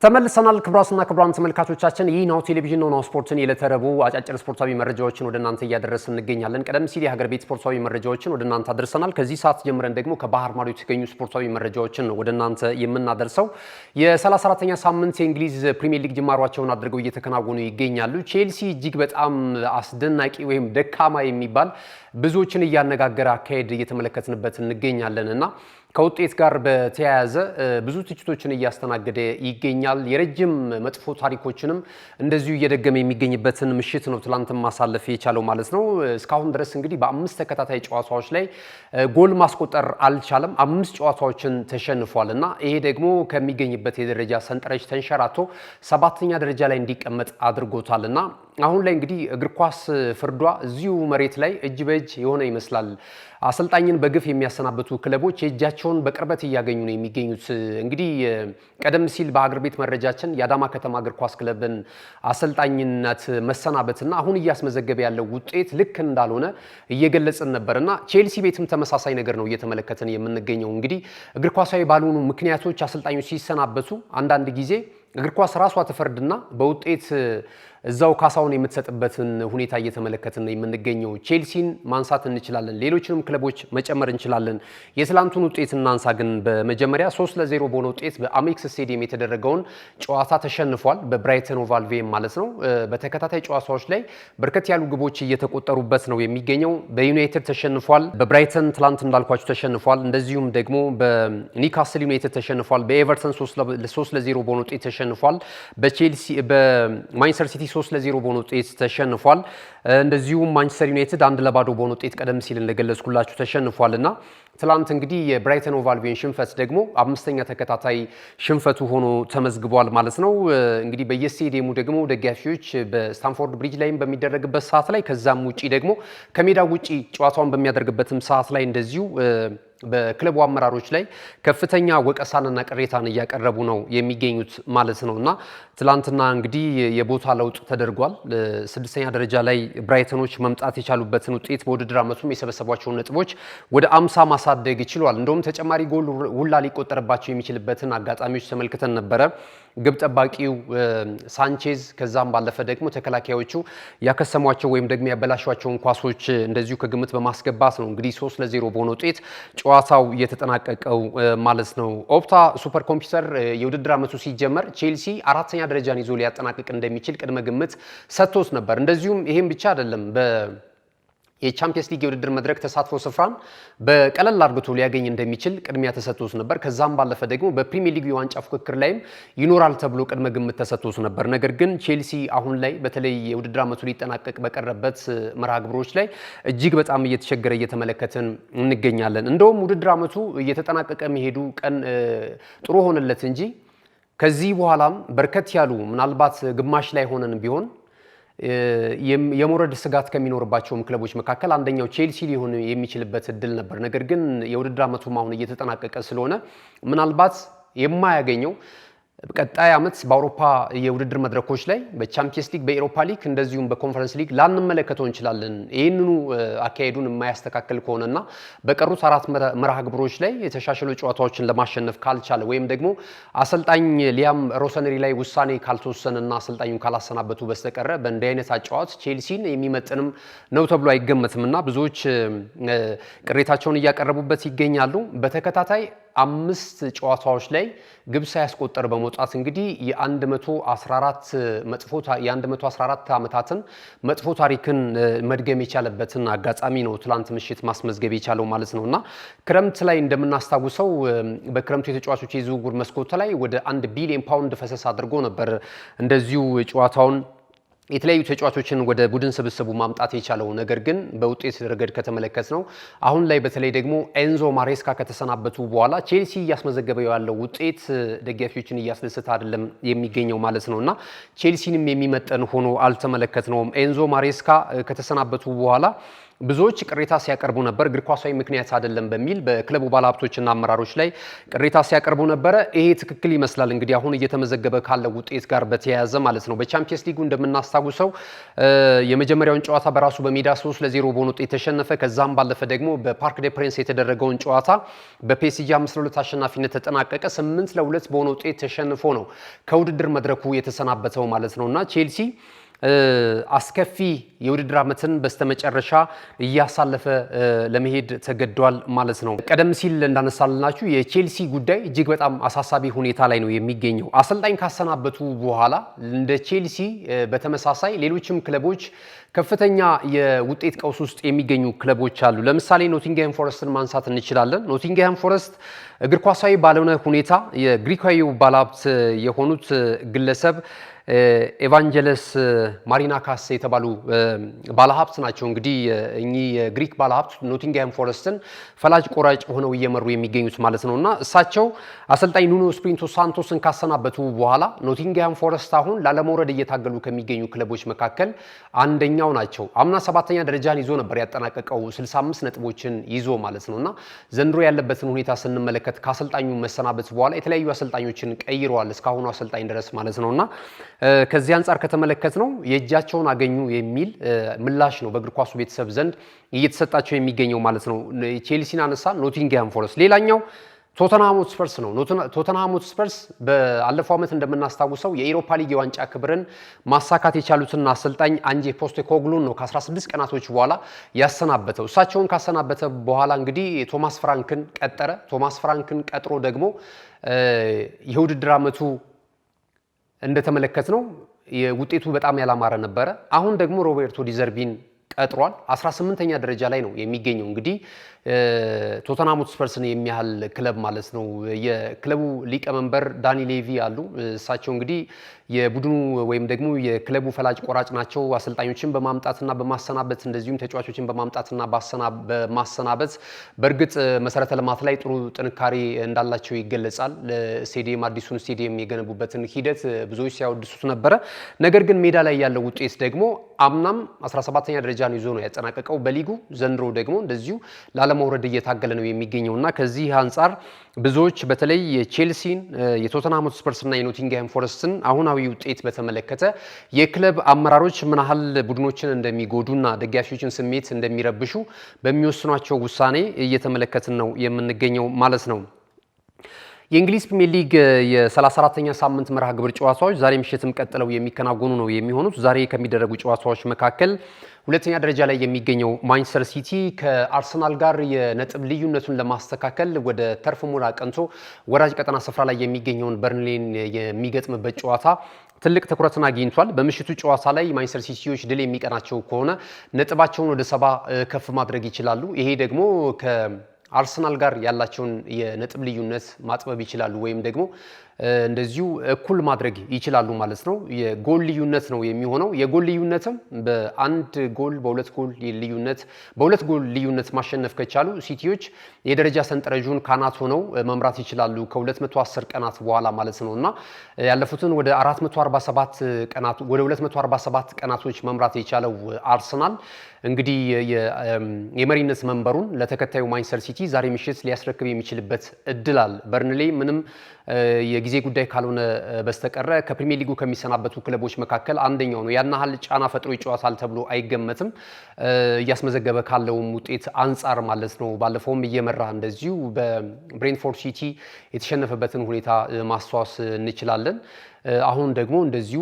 ተመልሰናል። ክቡራትና ክቡራን ተመልካቾቻችን ይህ ናሁ ቴሌቪዥን ነው። ናሁ ስፖርትን የለተረቡ አጫጭር ስፖርታዊ መረጃዎችን ወደ እናንተ እያደረስን እንገኛለን። ቀደም ሲል የሀገር ቤት ስፖርታዊ መረጃዎችን ወደ እናንተ አድርሰናል። ከዚህ ሰዓት ጀምረን ደግሞ ከባህር ማዶ የተገኙ ስፖርታዊ መረጃዎችን ነው ወደ እናንተ የምናደርሰው። የ34ኛ ሳምንት የእንግሊዝ ፕሪሚየር ሊግ ጅማሯቸውን አድርገው እየተከናወኑ ይገኛሉ። ቼልሲ እጅግ በጣም አስደናቂ ወይም ደካማ የሚባል ብዙዎችን እያነጋገረ አካሄድ እየተመለከትንበት እንገኛለን እና ከውጤት ጋር በተያያዘ ብዙ ትችቶችን እያስተናገደ ይገኛል። የረጅም መጥፎ ታሪኮችንም እንደዚሁ እየደገመ የሚገኝበትን ምሽት ነው ትላንትም ማሳለፍ የቻለው ማለት ነው። እስካሁን ድረስ እንግዲህ በ5 ተከታታይ ጨዋታዎች ላይ ጎል ማስቆጠር አልቻለም። 5 ጨዋታዎችን ተሸንፏል እና ይሄ ደግሞ ከሚገኝበት የደረጃ ሰንጠረዥ ተንሸራቶ 7ኛ ደረጃ ላይ እንዲቀመጥ አድርጎታል እና አሁን ላይ እንግዲህ እግር ኳስ ፍርዷ እዚሁ መሬት ላይ እጅ በእጅ የሆነ ይመስላል። አሰልጣኝን በግፍ የሚያሰናብቱ ክለቦች የእጃቸውን በቅርበት እያገኙ ነው የሚገኙት። እንግዲህ ቀደም ሲል በአገር ቤት መረጃችን የአዳማ ከተማ እግር ኳስ ክለብን አሰልጣኝነት መሰናበትና አሁን እያስመዘገበ ያለው ውጤት ልክ እንዳልሆነ እየገለጽን ነበርና ቼልሲ ቤትም ተመሳሳይ ነገር ነው እየተመለከትን የምንገኘው። እንግዲህ እግር ኳሳዊ ባልሆኑ ምክንያቶች አሰልጣኞች ሲሰናበቱ አንዳንድ ጊዜ እግር ኳስ ራሷ ተፈርድና በውጤት እዛው ካሳውን የምትሰጥበትን ሁኔታ እየተመለከትን ነው የምንገኘው። ቼልሲን ማንሳት እንችላለን፣ ሌሎችንም ክለቦች መጨመር እንችላለን። የትላንቱን ውጤት እናንሳ። ግን በመጀመሪያ 3-0 በሆነ ውጤት በአሜክስ ስቴዲየም የተደረገውን ጨዋታ ተሸንፏል፣ በብራይተን ኦቭ አልቢዮን ማለት ነው። በተከታታይ ጨዋታዎች ላይ በርከት ያሉ ግቦች እየተቆጠሩበት ነው የሚገኘው። በዩናይትድ ተሸንፏል፣ በብራይተን ትላንት እንዳልኳችሁ ተሸንፏል፣ እንደዚሁም ደግሞ በኒውካስል ዩናይትድ ተሸንፏል፣ በኤቨርተን 3-0 በሆነ ውጤት ተሸንፏል፣ በቼልሲ በማንቸስተር ሲቲ 3-0 በሆነ ውጤት ተሸንፏል። እንደዚሁም ማንቸስተር ዩናይትድ 1-0 በሆነ ውጤት ቀደም ሲል እንደገለጽኩላችሁ ተሸንፏልና ትላንት እንግዲህ የብራይተን ኦቭ አልቢዮን ሽንፈት ደግሞ 5ኛ ተከታታይ ሽንፈቱ ሆኖ ተመዝግቧል ማለት ነው። እንግዲህ በየስቴዲየሙ ደግሞ ደጋፊዎች በስታንፎርድ ብሪጅ ላይም በሚደረግበት ሰዓት ላይ ከዛም ውጪ ደግሞ ከሜዳው ውጪ ጨዋታውን በሚያደርግበትም ሰዓት ላይ እንደዚሁ በክለቡ አመራሮች ላይ ከፍተኛ ወቀሳንና ቅሬታን እያቀረቡ ነው የሚገኙት ማለት ነውና ትላንትና እንግዲህ የቦታ ለውጥ ተደርጓል። 6ኛ ደረጃ ላይ ብራይተኖች መምጣት የቻሉበትን ውጤት በውድድር ዓመቱም የሰበሰቧቸውን ነጥቦች ወደ 50 ማሳደግ ይችላል። እንደውም ተጨማሪ ጎል ሁላ ሊቆጠርባቸው የሚችልበትን አጋጣሚዎች ተመልክተን ነበረ። ግብ ጠባቂው ሳንቼዝ ከዛም ባለፈ ደግሞ ተከላካዮቹ ያከሰሟቸው ወይም ደግሞ ያበላሿቸውን ኳሶች እንደዚሁ ከግምት በማስገባት ነው እንግዲህ 3-0 በሆነ ውጤት ጨዋታው እየተጠናቀቀው ማለት ነው። ኦፕታ ሱፐር ኮምፒውተር የውድድር ዓመቱ ሲጀመር ቼልሲ 4ኛ ደረጃን ይዞ ሊያጠናቅቅ እንደሚችል ቅድመ ግምት ሰጥቶት ነበር። እንደዚሁም ይሄም ብቻ አይደለም የቻምፒየንስ ሊግ የውድድር መድረክ ተሳትፎ ስፍራን በቀለል አድርጎ ሊያገኝ እንደሚችል ቅድሚያ ተሰጥቶት ነበር። ከዛም ባለፈ ደግሞ በፕሪሚየር ሊግ የዋንጫ ፉክክር ላይም ይኖራል ተብሎ ቅድመ ግምት ተሰጥቶት ነበር። ነገር ግን ቼልሲ አሁን ላይ በተለይ የውድድር ዓመቱ ሊጠናቀቅ በቀረበት መርሃ ግብሮች ላይ እጅግ በጣም እየተቸገረ እየተመለከትን እንገኛለን። እንደውም ውድድር ዓመቱ እየተጠናቀቀ መሄዱ ቀን ጥሩ ሆነለት እንጂ ከዚህ በኋላም በርከት ያሉ ምናልባት ግማሽ ላይ ሆነን ቢሆን የሞረድ ስጋት ከሚኖርባቸው ክለቦች መካከል አንደኛው ቼልሲ ሊሆን የሚችልበት እድል ነበር። ነገር ግን የውድድር ዓመቱም አሁን እየተጠናቀቀ ስለሆነ ምናልባት የማያገኘው ቀጣይ ዓመት በአውሮፓ የውድድር መድረኮች ላይ በቻምፒየንስ ሊግ በኤሮፓ ሊግ እንደዚሁም በኮንፈረንስ ሊግ ላንመለከተው እንችላለን። ይህንኑ አካሄዱን የማያስተካክል ከሆነና በቀሩት 4 መርሃ ግብሮች ላይ የተሻሸሉ ጨዋታዎችን ለማሸነፍ ካልቻለ ወይም ደግሞ አሰልጣኝ ሊያም ሮሰነሪ ላይ ውሳኔ ካልተወሰነና አሰልጣኙን ካላሰናበቱ በስተቀረ በእንዲህ አይነት አጫዋት ቼልሲን የሚመጥንም ነው ተብሎ አይገመትምና ብዙዎች ቅሬታቸውን እያቀረቡበት ይገኛሉ። በተከታታይ 5 ጨዋታዎች ላይ ግብ ሳያስቆጠር በመውጣት እንግዲህ የ114 ዓመታትን መጥፎ ታሪክን መድገም የቻለበትን አጋጣሚ ነው ትላንት ምሽት ማስመዝገብ የቻለው ማለት ነውና ክረምት ላይ እንደምናስታውሰው በክረምቱ የተጫዋቾች የዝውውር መስኮት ላይ ወደ 1 ቢሊዮን ፓውንድ ፈሰስ አድርጎ ነበር እንደዚሁ ጨዋታውን የተለያዩ ተጫዋቾችን ወደ ቡድን ስብስቡ ማምጣት የቻለው። ነገር ግን በውጤት ረገድ ከተመለከትነው አሁን ላይ በተለይ ደግሞ ኤንዞ ማሬስካ ከተሰናበቱ በኋላ ቼልሲ እያስመዘገበው ያለው ውጤት ደጋፊዎችን እያስደሰተ አይደለም የሚገኘው ማለት ነውና ቼልሲንም የሚመጠን ሆኖ አልተመለከትነውም። ኤንዞ ማሬስካ ከተሰናበቱ በኋላ ብዙዎች ቅሬታ ሲያቀርቡ ነበር። እግር ኳሳዊ ምክንያት አይደለም በሚል በክለቡ ባለሀብቶችና አመራሮች ላይ ቅሬታ ሲያቀርቡ ነበረ። ይሄ ትክክል ይመስላል እንግዲህ አሁን እየተመዘገበ ካለው ውጤት ጋር በተያያዘ ማለት ነው። በቻምፒየንስ ሊጉ እንደምናስታውሰው የመጀመሪያውን ጨዋታ በራሱ በሜዳ 3-0 በሆነ ውጤት ተሸነፈ። ከዛም ባለፈ ደግሞ በፓርክ ዴ ፕሪንስ የተደረገውን ጨዋታ በፒኤስጂ 5-2 አሸናፊነት ተጠናቀቀ። 8-2 በሆነ ውጤት ተሸንፎ ነው ከውድድር መድረኩ የተሰናበተው ማለት ነውና ቼልሲ አስከፊ የውድድር ዓመትን በስተመጨረሻ እያሳለፈ ለመሄድ ተገዷል ማለት ነው። ቀደም ሲል እንዳነሳልናችሁ የቼልሲ ጉዳይ እጅግ በጣም አሳሳቢ ሁኔታ ላይ ነው የሚገኘው። አሰልጣኝ ካሰናበቱ በኋላ እንደ ቼልሲ በተመሳሳይ ሌሎችም ክለቦች ከፍተኛ የውጤት ቀውስ ውስጥ የሚገኙ ክለቦች አሉ። ለምሳሌ ኖቲንግሃም ፎረስትን ማንሳት እንችላለን። ኖቲንግሃም ፎረስት እግር ኳሳዊ ባልሆነ ሁኔታ የግሪካዊ ባለሀብት የሆኑት ግለሰብ ኤቫንጀለስ ማሪናካስ የተባሉ ባለሀብት ናቸው። እንግዲህ እኚህ የግሪክ ባለሀብት ኖቲንግሃም ፎረስትን ፈላጭ ቆራጭ ሆነው እየመሩ የሚገኙት ማለት ነውና እሳቸው አሰልጣኝ ኑኖ ስፒሪቶ ሳንቶስን ካሰናበቱ በኋላ ኖቲንግሃም ፎረስት አሁን ላለመውረድ እየታገሉ ከሚገኙ ክለቦች መካከል አንደኛው ናቸው። አምና 7ኛ ደረጃን ይዞ ነበር ያጠናቀቀው 65 ነጥቦችን ይዞ ማለት ነውና ዘንድሮ ያለበትን ሁኔታ ስንመለከት ከአሰልጣኙ መሰናበት በኋላ የተለያዩ አሰልጣኞችን ቀይረዋል እስካሁኑ አሰልጣኝ ድረስ ማለት ነውና ከዚህ አንጻር ከተመለከት ነው የእጃቸውን አገኙ የሚል ምላሽ ነው በእግር ኳሱ ቤተሰብ ዘንድ እየተሰጣቸው የሚገኘው ማለት ነው። ቼልሲን አነሳ፣ ኖቲንግሃም ፎረስት፣ ሌላኛው ቶተንሃም ሆትስፐርስ ነው። ቶተንሃም ሆትስፐርስ በአለፈው ዓመት እንደምናስታውሰው የኤሮፓ ሊግ የዋንጫ ክብርን ማሳካት የቻሉትን አሰልጣኝ አንጄ ፖስቴኮግሉን ነው ከ16 ቀናቶች በኋላ ያሰናበተው። እሳቸውን ካሰናበተ በኋላ እንግዲህ ቶማስ ፍራንክን ቀጠረ። ቶማስ ፍራንክን ቀጥሮ ደግሞ የውድድር ዓመቱ እንደተመለከት ነው ውጤቱ በጣም ያላማረ ነበረ። አሁን ደግሞ ሮቤርቶ ዲዘርቢን ቀጥሯል። 18ኛ ደረጃ ላይ ነው የሚገኘው። እንግዲህ ቶተንሃም ሆትስፐርስን የሚያህል ክለብ ማለት ነው። የክለቡ ሊቀመንበር ዳኒ ሌቪ አሉ። እሳቸው እንግዲህ የቡድኑ ወይም ደግሞ የክለቡ ፈላጭ ቆራጭ ናቸው። አሰልጣኞችን በማምጣትና በማሰናበት እንደዚሁም ተጫዋቾችን በማምጣትና በማሰናበት በእርግጥ መሰረተ ልማት ላይ ጥሩ ጥንካሬ እንዳላቸው ይገለጻል። ስቴዲየም አዲሱን ስቴዲየም የገነቡበትን ሂደት ብዙዎች ሲያወድሱት ነበረ። ነገር ግን ሜዳ ላይ ያለው ውጤት ደግሞ አምናም 17ኛ ደረጃን ይዞ ነው ያጠናቀቀው በሊጉ። ዘንድሮ ደግሞ እንደዚሁ ላለመውረድ እየታገለ ነው የሚገኘውና ከዚህ አንጻር ብዙዎች በተለይ የቼልሲን የቶተንሃም ሆትስፐርስና የኖቲንግሃም ፎረስትን አሁናዊ ውጤት በተመለከተ የክለብ አመራሮች ምን ያህል ቡድኖችን እንደሚጎዱና ደጋፊዎችን ስሜት እንደሚረብሹ በሚወስኗቸው ውሳኔ እየተመለከትን ነው የምንገኘው ማለት ነው። የእንግሊዝ ፕሪሚየር ሊግ የ34ኛ ሳምንት መርሃ ግብር ጨዋታዎች ዛሬ ምሽትም ቀጥለው የሚከናወኑ ነው የሚሆኑት። ዛሬ ከሚደረጉ ጨዋታዎች መካከል ሁለተኛ ደረጃ ላይ የሚገኘው ማንቸስተር ሲቲ ከአርሰናል ጋር የነጥብ ልዩነቱን ለማስተካከል ወደ ተርፍ ሙር አቅንቶ ወራጅ ቀጠና ስፍራ ላይ የሚገኘውን በርንሌን የሚገጥምበት ጨዋታ ትልቅ ትኩረትን አግኝቷል። በምሽቱ ጨዋታ ላይ ማንቸስተር ሲቲዎች ድል የሚቀናቸው ከሆነ ነጥባቸውን ወደ 70 ከፍ ማድረግ ይችላሉ። ይሄ ደግሞ ከአርሰናል ጋር ያላቸውን የነጥብ ልዩነት ማጥበብ ይችላሉ ወይም ደግሞ እንደዚሁ እኩል ማድረግ ይችላሉ ማለት ነው። የጎል ልዩነት ነው የሚሆነው። የጎል ልዩነትም በአንድ ጎል በሁለት ጎል ልዩነት ማሸነፍ ከቻሉ ሲቲዎች የደረጃ ሰንጠረዡን ካናት ሆነው መምራት ይችላሉ ከ210 ቀናት በኋላ ማለት ነውና ያለፉትን ወደ 247 ቀናቶች መምራት የቻለው አርሰናል እንግዲህ የመሪነት መንበሩን ለተከታዩ ማንቸስተር ሲቲ ዛሬ ምሽት ሊያስረክብ የሚችልበት እድል አለ። በርንሌ ምንም የጊዜ ጉዳይ ካልሆነ በስተቀረ ከፕሪሚየር ሊጉ ከሚሰናበቱ ክለቦች መካከል አንደኛው ነው። ያን ያህል ጫና ፈጥሮ ይጫወታል ተብሎ አይገመትም። እያስመዘገበ ካለውም ውጤት አንጻር ማለት ነው። ባለፈውም እየመራ እንደዚሁ በብሬንትፎርድ ሲቲ የተሸነፈበትን ሁኔታ ማስታወስ እንችላለን። አሁን ደግሞ እንደዚሁ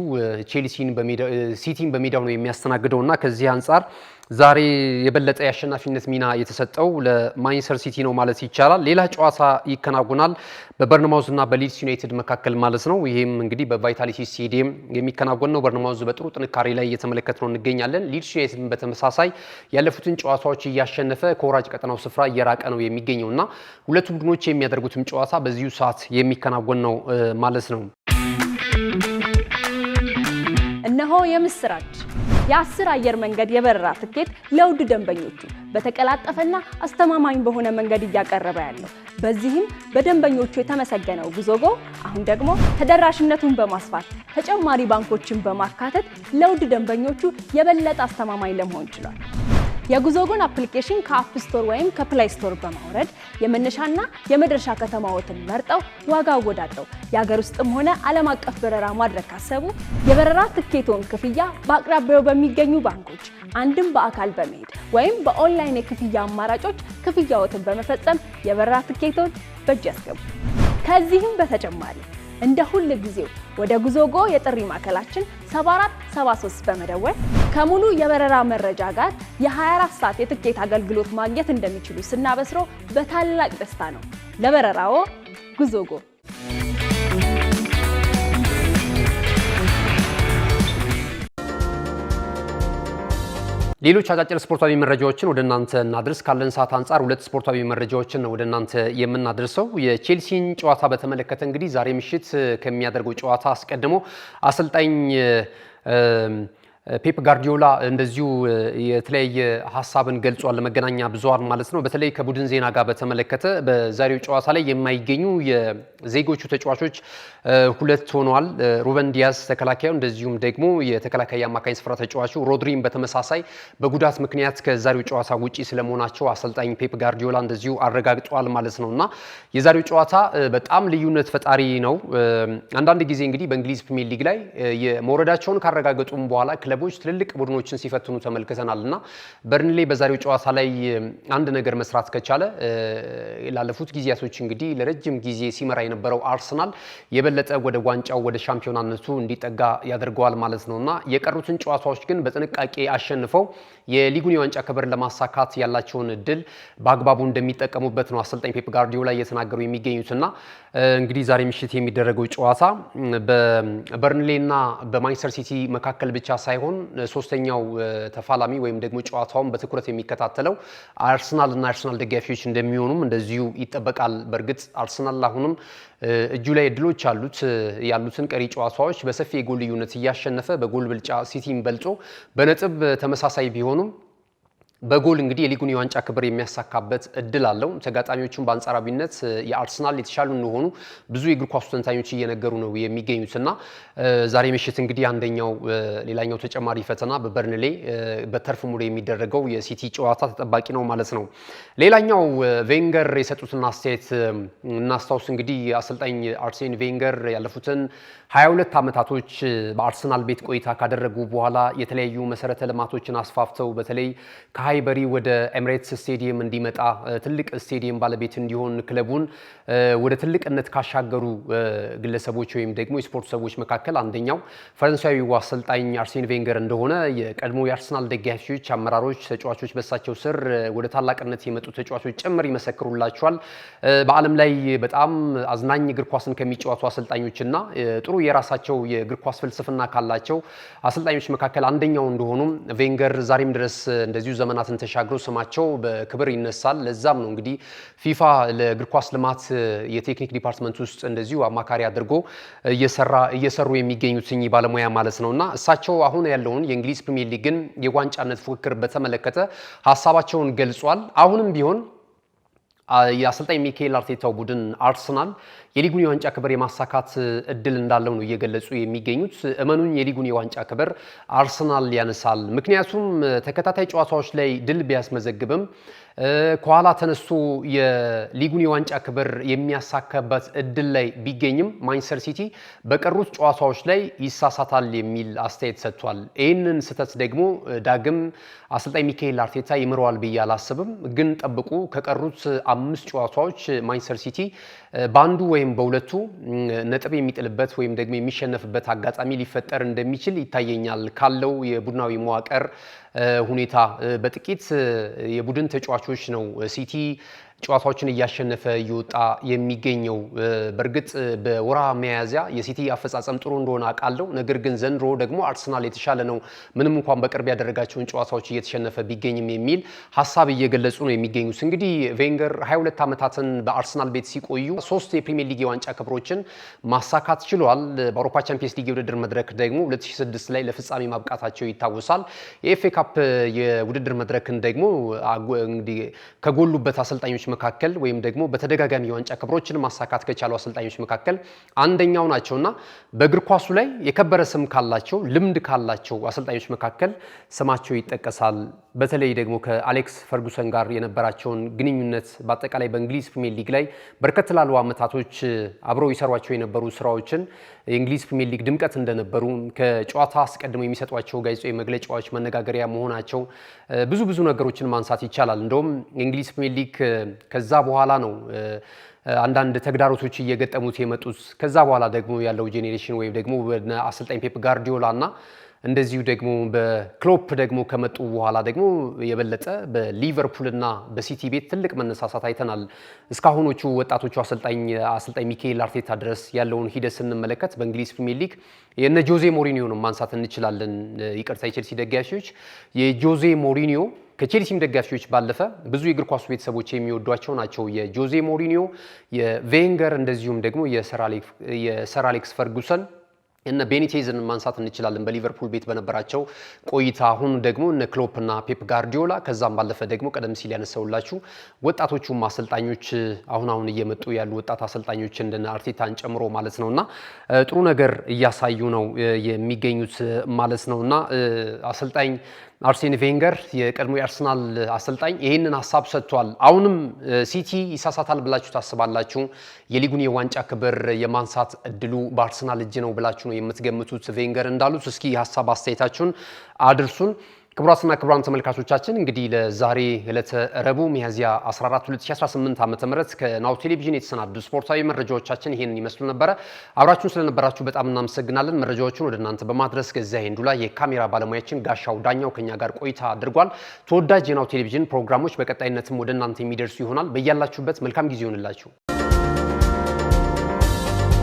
ሲቲን በሜዳው ነው የሚያስተናግደውና ከዚህ አንጻር ዛሬ የበለጠ የአሸናፊነት ሚና የተሰጠው ለማንቸስተር ሲቲ ነው ማለት ይቻላል። ሌላ ጨዋታ ይከናወናል በበርንማውዝ እና በሊድስ ዩናይትድ መካከል ማለት ነው። ይሄም እንግዲህ በቫይታሊቲ ስቴዲየም የሚከናወን ነው። በርንማውዝ በጥሩ ጥንካሬ ላይ እየተመለከትነው እንገኛለን። ሊድስ ዩናይትድ በተመሳሳይ ያለፉትን ጨዋታዎች እያሸነፈ ከወራጅ ቀጠናው ስፍራ እየራቀ ነው የሚገኘውና ሁለቱ ቡድኖች የሚያደርጉትም ጨዋታ በዚሁ ሰዓት የሚከናወን ነው ማለት ነው።
እነሆ የምስራች! የ10 አየር መንገድ የበረራ ትኬት ለውድ ደንበኞቹ በተቀላጠፈና አስተማማኝ በሆነ መንገድ እያቀረበ ያለው። በዚህም በደንበኞቹ የተመሰገነው ጉዞጎ አሁን ደግሞ ተደራሽነቱን በማስፋት ተጨማሪ ባንኮችን በማካተት ለውድ ደንበኞቹ የበለጠ አስተማማኝ ለመሆን ችሏል። የጉዞጎን አፕሊኬሽን ከአፕ ስቶር ወይም ከፕላይ ስቶር በማውረድ የመነሻና የመድረሻ ከተማዎትን መርጠው ዋጋ አወዳድረው የሀገር ውስጥም ሆነ ዓለም አቀፍ በረራ ማድረግ ካሰቡ የበረራ ትኬቶን ክፍያ በአቅራቢያው በሚገኙ ባንኮች አንድም በአካል በመሄድ ወይም በኦንላይን የክፍያ አማራጮች ክፍያዎትን በመፈጸም የበረራ ትኬቶን በእጅ ያስገቡ። ከዚህም በተጨማሪ እንደ ሁል ጊዜው ወደ ጉዞጎ የጥሪ ማዕከላችን 7473 በመደወል ከሙሉ የበረራ መረጃ ጋር የ24 ሰዓት የትኬት አገልግሎት ማግኘት እንደሚችሉ ስናበስሮ በታላቅ ደስታ ነው። ለበረራዎ ጉዞጎ።
ሌሎች አጫጭር ስፖርታዊ መረጃዎችን ወደ እናንተ እናድርስ። ካለን ሰዓት አንጻር ሁለት ስፖርታዊ መረጃዎችን ነው ወደ እናንተ የምናደርሰው። የቼልሲን ጨዋታ በተመለከተ እንግዲህ ዛሬ ምሽት ከሚያደርገው ጨዋታ አስቀድሞ አሰልጣኝ ፔፕ ጋርዲዮላ እንደዚሁ የተለያየ ሀሳብን ገልጿል ለመገናኛ ብዙሃን ማለት ነው። በተለይ ከቡድን ዜና ጋር በተመለከተ በዛሬው ጨዋታ ላይ የማይገኙ የዜጎቹ ተጫዋቾች ሁለት ሆነዋል። ሩበን ዲያስ ተከላካዩ፣ እንደዚሁም ደግሞ የተከላካይ አማካኝ ስፍራ ተጫዋቹ ሮድሪም በተመሳሳይ በጉዳት ምክንያት ከዛሬው ጨዋታ ውጪ ስለመሆናቸው አሰልጣኝ ፔፕ ጋርዲዮላ እንደዚሁ አረጋግጧል ማለት ነውና የዛሬው ጨዋታ በጣም ልዩነት ፈጣሪ ነው። አንዳንድ ጊዜ እንግዲህ በእንግሊዝ ፕሪሚየር ሊግ ላይ የመውረዳቸውን ካረጋገጡም በኋላ ክለቦች ትልልቅ ቡድኖችን ሲፈትኑ ተመልክተናልና በርንሌ በዛሬው ጨዋታ ላይ አንድ ነገር መስራት ከቻለ ላለፉት ጊዜያቶች እንግዲህ ለረጅም ጊዜ ሲመራ የነበረው አርሰናል የበለጠ ወደ ዋንጫው ወደ ሻምፒዮናነቱ እንዲጠጋ ያደርገዋል ማለት ነውና የቀሩትን ጨዋታዎች ግን በጥንቃቄ አሸንፈው የሊጉን የዋንጫ ክብር ለማሳካት ያላቸውን እድል በአግባቡ እንደሚጠቀሙበት ነው አሰልጣኝ ፔፕ ጋርዲዮላ እየተናገሩ የሚገኙትና እንግዲህ ዛሬ ምሽት የሚደረገው ጨዋታ በበርንሌና በማንቸስተር ሲቲ መካከል ብቻ ሳይሆን ሶስተኛው ተፋላሚ ወይም ደግሞ ጨዋታውን በትኩረት የሚከታተለው አርሰናል እና አርሰናል ደጋፊዎች እንደሚሆኑም እንደዚሁ ይጠበቃል። በእርግጥ አርሰናል አሁንም እጁ ላይ እድሎች ያሉትን ቀሪ ጨዋታዎች በሰፊ የጎል ልዩነት እያሸነፈ በጎል ብልጫ ሲቲን በልጦ በነጥብ ተመሳሳይ ቢሆኑም በጎል እንግዲህ የሊጉን የዋንጫ ክብር የሚያሳካበት እድል አለው። ተጋጣሚዎቹን በአንጻራዊነት የአርሰናል የተሻሉ እንደሆኑ ብዙ የእግር ኳስ ተንታኞች እየነገሩ ነው የሚገኙትና ዛሬ ምሽት እንግዲህ ሌላኛው ተጨማሪ ፈተና በበርንሌ በተርፍ ሙሉ የሚደረገው የሲቲ ጨዋታ ተጠባቂ ነው ማለት ነው። ሌላኛው ቬንገር የሰጡትን አስተያየት እናስታውስ። እንግዲህ አሰልጣኝ አርሴን ቬንገር ያለፉትን 22 ዓመታቶች በአርሰናል ቤት ቆይታ ካደረጉ በኋላ የተለያዩ መሰረተ ልማቶችን አስፋፍተው በተለይ ከሃይበሪ ወደ ኤምሬትስ ስቴዲየም እንዲመጣ ትልቅ ስቴዲየም ባለቤት እንዲሆን ክለቡን ወደ ትልቅነት ካሻገሩ ግለሰቦች ወይም ደግሞ የስፖርት ሰዎች መካከል አንደኛው ፈረንሳዊው አሰልጣኝ አርሴን ቬንገር እንደሆነ የቀድሞ የአርሰናል ደጋፊዎች፣ አመራሮች፣ ተጫዋቾች በሳቸው ስር ወደ ታላቅነት የመጡ ተጫዋቾች ጭምር ይመሰክሩላቸዋል። በዓለም ላይ በጣም አዝናኝ እግር ኳስን ከሚጫወቱ አሰልጣኞችና ጥሩ የራሳቸው የእግር ኳስ ፍልስፍና ካላቸው አሰልጣኞች መካከል አንደኛው እንደሆኑ ቬንገር ዛሬም ድረስ እንደዚሁ ዘመናትን ተሻግሮ ስማቸው በክብር ይነሳል። ለዛም ነው እንግዲህ ፊፋ ለእግር ኳስ ልማት የቴክኒክ ዲፓርትመንት ውስጥ እንደዚሁ አማካሪ አድርጎ እየሰሩ የሚገኙት እኚህ ባለሙያ ማለት ነውና እሳቸው አሁን ያለውን የእንግሊዝ ፕሪሚየር ሊግን የዋንጫነት ፉክክር በተመለከተ ሀሳባቸውን ገልጿል። አሁንም ቢሆን የአሰልጣኝ ሚካኤል አርቴታው ቡድን አርሰናል የሊጉን የዋንጫ ክብር የማሳካት እድል እንዳለው ነው እየገለጹ የሚገኙት። እመኑኝ የሊጉን የዋንጫ ክብር አርሰናል ያነሳል። ምክንያቱም ተከታታይ ጨዋታዎች ላይ ድል ቢያስመዘግብም ከኋላ ተነስቶ የሊጉን የዋንጫ ክብር የሚያሳካበት እድል ላይ ቢገኝም ማንቸስተር ሲቲ በቀሩት ጨዋታዎች ላይ ይሳሳታል የሚል አስተያየት ሰጥቷል። ይህንን ስህተት ደግሞ ዳግም አሰልጣኝ ሚካኤል አርቴታ ይምረዋል ብዬ አላስብም። ግን ጠብቁ፣ ከቀሩት 5 ጨዋታዎች ማንቸስተር ሲቲ በአንዱ ወይም በሁለቱ ነጥብ የሚጥልበት ወይም ደግሞ የሚሸነፍበት አጋጣሚ ሊፈጠር እንደሚችል ይታየኛል። ካለው የቡድናዊ መዋቅር ሁኔታ በጥቂት የቡድን ተጫዋቾች ነው ሲቲ ጨዋታዎችን እያሸነፈ እየወጣ የሚገኘው። በእርግጥ በወርሃ ሚያዝያ የሲቲ አፈጻጸም ጥሩ እንደሆነ አውቃለሁ። ነገር ግን ዘንድሮ ደግሞ አርሰናል የተሻለ ነው፣ ምንም እንኳን በቅርብ ያደረጋቸውን ጨዋታዎች እየተሸነፈ ቢገኝም የሚል ሀሳብ እየገለጹ ነው የሚገኙት። እንግዲህ ቬንገር 22 ዓመታትን በአርሰናል ቤት ሲቆዩ 3 የፕሪሚየር ሊግ የዋንጫ ክብሮችን ማሳካት ችሏል። በአውሮፓ ቻምፒየንስ ሊግ የውድድር መድረክ ደግሞ 2006 ላይ ለፍጻሜ ማብቃታቸው ይታወሳል። የኤፍኤ ካፕ የውድድር መድረክን ደግሞ እንግዲህ ከጎሉበት አሰልጣኞች መካከል ወይም ደግሞ በተደጋጋሚ የዋንጫ ክብሮችን ማሳካት ከቻሉ አሰልጣኞች መካከል አንደኛው ናቸውና በእግር ኳሱ ላይ የከበረ ስም ካላቸው ልምድ ካላቸው አሰልጣኞች መካከል ስማቸው ይጠቀሳል። በተለይ ደግሞ ከአሌክስ ፈርጉሰን ጋር የነበራቸውን ግንኙነት በአጠቃላይ በእንግሊዝ ፕሪሚየር ሊግ ላይ በርከት ላሉ ዓመታቶች አብረው ይሰሯቸው የነበሩ ስራዎችን የእንግሊዝ ፕሪሚየር ሊግ ድምቀት እንደነበሩ ከጨዋታ አስቀድመው የሚሰጧቸው ጋዜጣዊ መግለጫዎች መነጋገሪያ መሆናቸው ብዙ ነገሮችን ማንሳት ይቻላል። እንደውም የእንግሊዝ ፕሪሚየር ሊግ ከዛ በኋላ ነው አንዳንድ ተግዳሮቶች እየገጠሙት የመጡት። ከዛ በኋላ ደግሞ ያለው ጄኔሬሽን ወይም ደግሞ አሰልጣኝ ፔፕ ጋርዲዮላ እና እንደዚሁ ደግሞ በክሎፕ ደግሞ ከመጡ በኋላ ደግሞ የበለጠ በሊቨርፑልና በሲቲ ቤት ትልቅ መነሳሳት አይተናል። እስካሁኖቹ ወጣቶቹ አሰልጣኝ ሚካኤል አርቴታ ድረስ ያለውን ሂደት ስንመለከት በእንግሊዝ ፕሪሚየር ሊግ የነ ጆዜ ሞሪኒዮን ማንሳት እንችላለን። ይቅርታ የቼልሲ ደጋፊዎች የጆዜ ሞሪኒዮ ከቼልሲም ደጋፊዎች ባለፈ ብዙ የእግር ኳስ ቤተሰቦች የሚወዷቸው ናቸው። የጆዜ ሞሪኒዮ፣ የቬንገር እንደዚሁም ደግሞ የሰር አሌክስ ፈርጉሰን እነ ቤኒቴዝን ማንሳት እንችላለን በሊቨርፑል ቤት በነበራቸው ቆይታ። አሁን ደግሞ እነ ክሎፕ እና ፔፕ ጋርዲዮላ ከዛም ባለፈ ደግሞ ቀደም ሲል ያነሳውላችሁ ወጣቶቹም አሰልጣኞች አሁን እየመጡ ያሉ ወጣት አሰልጣኞች እንደነ አርቴታን ጨምሮ ማለት ነውና ጥሩ ነገር እያሳዩ ነው የሚገኙት ማለት ነውና አሰልጣኝ አርሴን ቬንገር የቀድሞ የአርሰናል አሰልጣኝ ይህንን ሀሳብ ሰጥቷል። አሁንም ሲቲ ይሳሳታል ብላችሁ ታስባላችሁ? የሊጉን የዋንጫ ክብር የማንሳት እድሉ በአርሰናል እጅ ነው ብላችሁ ነው የምትገምቱት? ቬንገር እንዳሉት እስኪ ሀሳብ አስተያየታችሁን አድርሱን። ክቡራትና ክቡራን ተመልካቾቻችን እንግዲህ ለዛሬ ዕለተ ረቡዕ ሚያዝያ 14 2018 ዓ.ም ከናሁ ቴሌቪዥን የተሰናዱ ስፖርታዊ መረጃዎቻችን ይሄንን ይመስሉ ነበረ። አብራችሁን ስለነበራችሁ በጣም እናመሰግናለን። መረጃዎቹን ወደ እናንተ በማድረስ ገዛኸኝ ሄንዱላ የካሜራ ባለሙያችን ጋሻው ዳኛው ከኛ ጋር ቆይታ አድርጓል። ተወዳጅ የናሁ ቴሌቪዥን ፕሮግራሞች በቀጣይነትም ወደ እናንተ የሚደርሱ ይሆናል። በያላችሁበት መልካም ጊዜ ይሆንላችሁ።